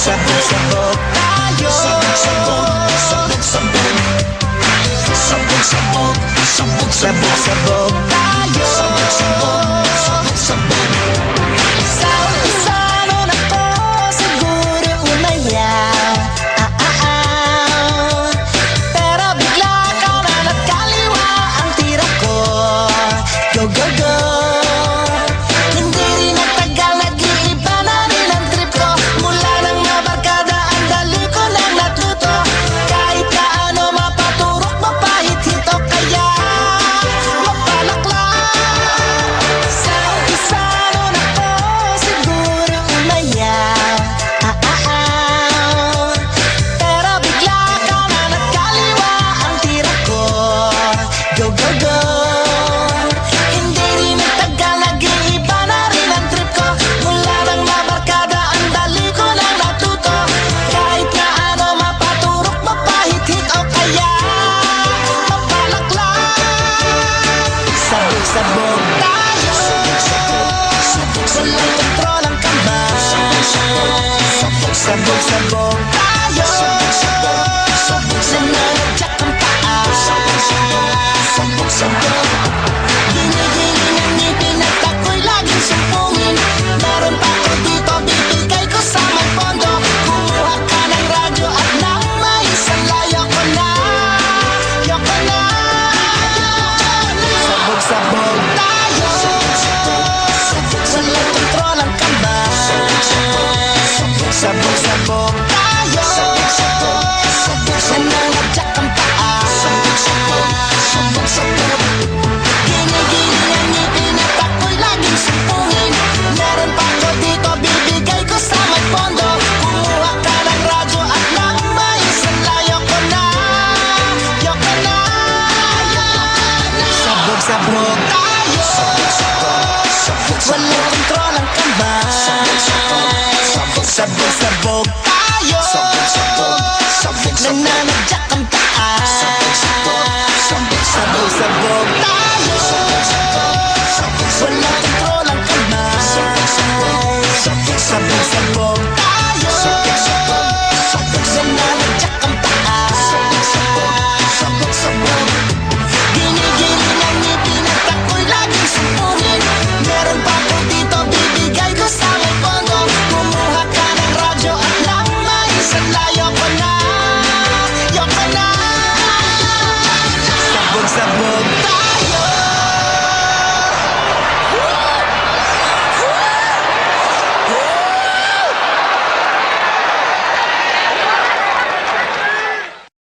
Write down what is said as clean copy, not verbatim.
Sabog-sabog tayo. Sabog-sabog tayo. Sa umpisa nun ako siguro umayaw, pero bigla kanan at kaliwa ang tira ko. Go, go, go. Hindi rin nagtagal, nag-iiba na rin ang trip ko. Mula nang mabarkada ang dali ko lang natuto. Kahit kaano mapaturok, mapahit-hit o kaya mapalaklang. Sa umpisa nun ako siguro umayaw, pero bigla kanan at kaliwa ang tira ko. Go, go, go. Hindi rin nagtagal, nag-iiba na rin ang trip ko. Mula nang mabarkada ang dali ko lang natuto. Kahit na ano mapaturok, mapahit-hit o kaya mapalaklang. Sabog-sabog tayo. Walang kontrol ang kamay. Sabog-sabog tayo. Nananadyak ang paa. Ginigiling ang ngipin at ako'y laging sumpungin. Meron pa ako dito, bibigay ko sa may pondo. Kumuha ka ng radyo at nang may salay. Yoko na, yoko na. Sabog-sabog tayo. Walang kontrol ang kamay. Sabog-sabog tayo. Nananadyak ang paa. Ginigiling ang ngipin at ako'y laging sumpungin. Meron pa ako dito, bibigay ko sa may pondo. Kumuha ka ng radyo at nang may salay. Yoko na, yoko na. Sabog-sabog tayo. Walang kontrol ang kamay. Sabog-sabog tayo. Nananadyak ang paa. Sabog-sabog tayo.